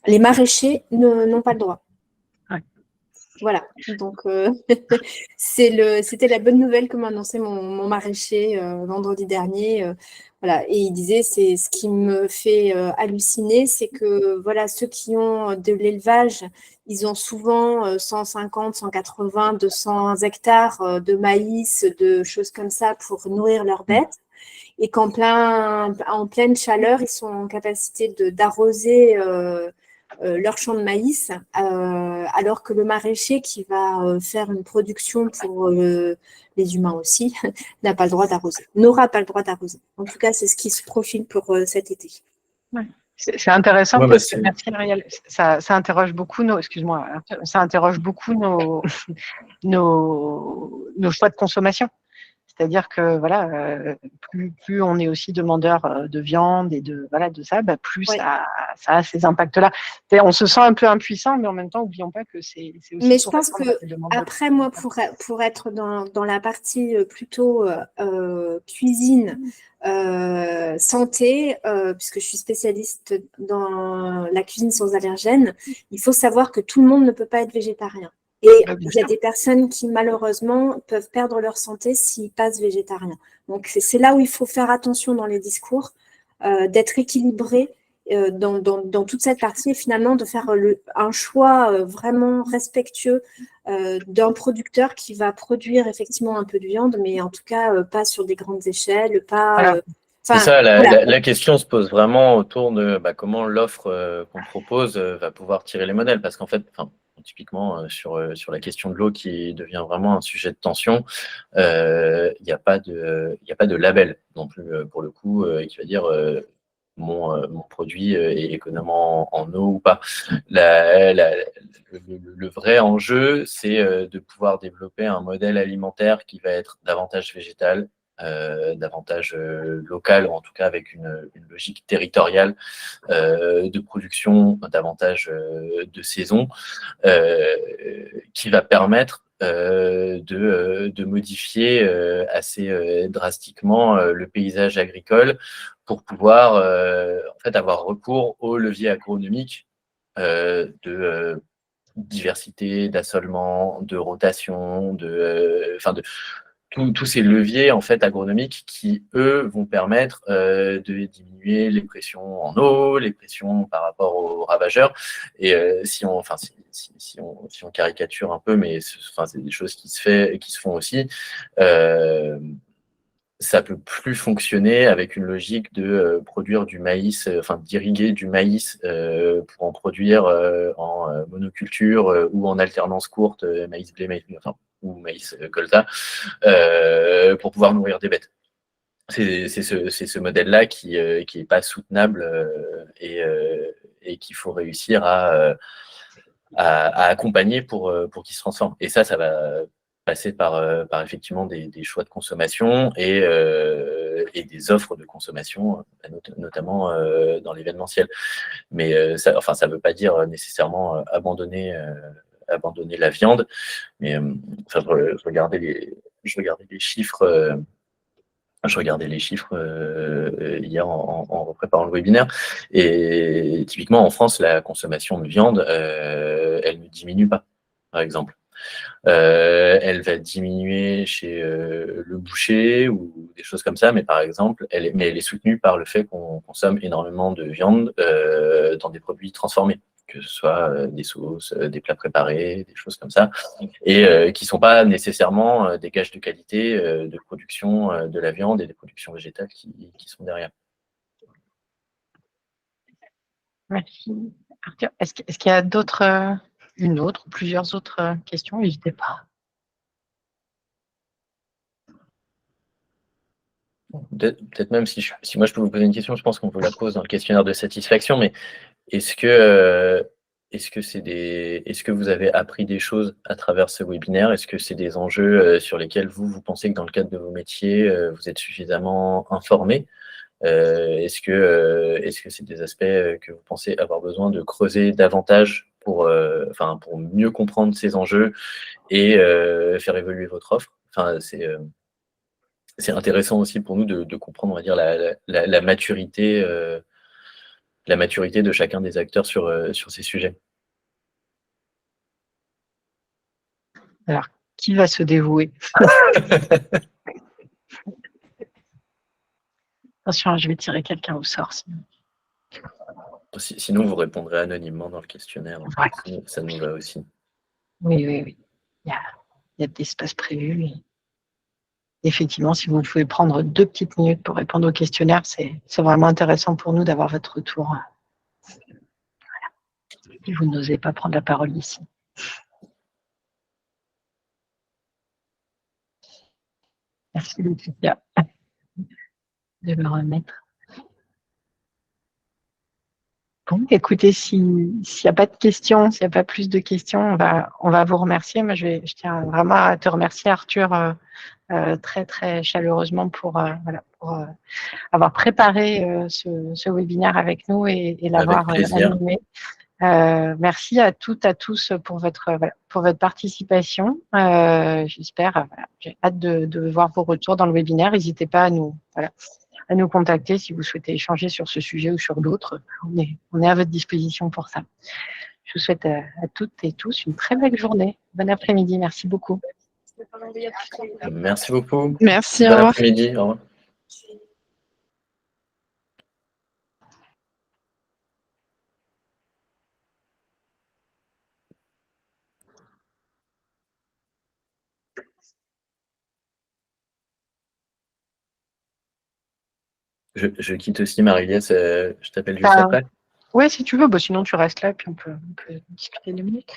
les maraîchers n'ont pas le droit. Voilà, donc c'était la bonne nouvelle que m'a annoncé mon maraîcher vendredi dernier. Voilà, et il disait, c'est ce qui me fait halluciner, c'est que voilà, ceux qui ont de l'élevage, ils ont souvent 150, 180, 200 hectares de maïs, de choses comme ça pour nourrir leurs bêtes. Et qu'en pleine chaleur, ils sont en capacité d'arroser leur champ de maïs, alors que le maraîcher qui va faire une production pour les humains aussi n'a pas le droit d'arroser, n'aura pas le droit d'arroser. En tout cas, c'est ce qui se profile pour cet été. Ouais. C'est intéressant Ouais, parce que merci Ariel, ça interroge beaucoup ça interroge beaucoup nos choix de consommation. C'est-à-dire que voilà, plus on est aussi demandeur de viande et de ça, plus ça a ces impacts-là. On se sent un peu impuissant, mais en même temps, n'oublions pas que c'est aussi. Mais je pense que après moi, pour être dans la partie plutôt cuisine, santé, puisque je suis spécialiste dans la cuisine sans allergènes, il faut savoir que tout le monde ne peut pas être végétarien. Et il y a des personnes qui, malheureusement, peuvent perdre leur santé s'ils passent végétariens. Donc, c'est là où il faut faire attention dans les discours, d'être équilibré dans toute cette partie et finalement de faire un choix vraiment respectueux d'un producteur qui va produire effectivement un peu de viande, mais en tout cas, pas sur des grandes échelles, pas… c'est ça, la question se pose vraiment autour de comment l'offre qu'on propose va pouvoir tirer les modèles. Parce qu'en fait, typiquement, sur la question de l'eau qui devient vraiment un sujet de tension, il n'y a pas de label non plus, pour le coup, qui va dire mon produit est économe en eau ou pas. Le vrai enjeu, c'est de pouvoir développer un modèle alimentaire qui va être davantage végétal, davantage local, ou en tout cas avec une logique territoriale de production, davantage de saison, qui va permettre de modifier assez drastiquement le paysage agricole pour pouvoir en fait avoir recours aux leviers agronomiques de diversité, d'assolement, de rotation, tous ces leviers en fait agronomiques qui eux vont permettre de diminuer les pressions en eau, les pressions par rapport aux ravageurs. Et si on caricature un peu, mais c'est des choses qui se font aussi. Ça peut plus fonctionner avec une logique de produire du maïs, d'irriguer du maïs pour en produire en monoculture ou en alternance courte, maïs blé, ou maïs colza, pour pouvoir nourrir des bêtes. C'est ce modèle-là qui est pas soutenable et qu'il faut réussir à accompagner pour qu'il se transforme. Et ça va passer par effectivement des choix de consommation et des offres de consommation, notamment dans l'événementiel. Mais ça ne veut pas dire nécessairement abandonner la viande. Mais je regardais les chiffres. Je regardais les chiffres hier en préparant le webinaire, et typiquement en France, la consommation de viande, elle ne diminue pas, par exemple. Elle va diminuer chez le boucher ou des choses comme ça, mais par exemple, elle est soutenue par le fait qu'on consomme énormément de viande dans des produits transformés, que ce soit des sauces, des plats préparés, des choses comme ça, et qui ne sont pas nécessairement des gages de qualité de production de la viande et des productions végétales qui sont derrière. Merci. Arthur, est-ce qu'il y a une autre ou plusieurs autres questions? N'hésitez pas. Peut-être même si moi je peux vous poser une question, je pense qu'on vous la pose dans le questionnaire de satisfaction, mais est-ce que est-ce que vous avez appris des choses à travers ce webinaire? Est-ce que c'est des enjeux sur lesquels vous pensez que dans le cadre de vos métiers, vous êtes suffisamment informés? Est-ce que c'est des aspects que vous pensez avoir besoin de creuser davantage pour mieux comprendre ces enjeux et faire évoluer votre offre? Enfin, c'est intéressant aussi pour nous de comprendre, on va dire, la maturité de chacun des acteurs sur ces sujets. Alors, qui va se dévouer? Attention, je vais tirer quelqu'un au sort. Sinon, vous répondrez anonymement dans le questionnaire. Ouais. Ça nous va aussi. Oui. Il y a de l'espace prévu. Et effectivement, si vous pouvez prendre 2 petites minutes pour répondre au questionnaire, c'est vraiment intéressant pour nous d'avoir votre retour. Voilà. Et vous n'osez pas prendre la parole ici. Merci Laetitia de me remettre. Bon, écoutez, s'il n'y a pas de questions, s'il n'y a pas plus de questions, on va vous remercier. Moi, je tiens vraiment à te remercier, Arthur, très, très chaleureusement pour avoir préparé ce webinaire avec nous et l'avoir animé. Merci à toutes, à tous pour votre participation. J'espère, j'ai hâte de voir vos retours dans le webinaire. N'hésitez pas à nous contacter si vous souhaitez échanger sur ce sujet ou sur d'autres. On est à votre disposition pour ça. Je vous souhaite à toutes et tous une très belle journée. Bon après-midi. Merci beaucoup. Merci beaucoup. Merci. Bon après-midi. Au revoir. Je quitte aussi, Marie-Liesse. Je t'appelle juste après. Oui, si tu veux. Sinon, tu restes là, puis on peut discuter 2 minutes.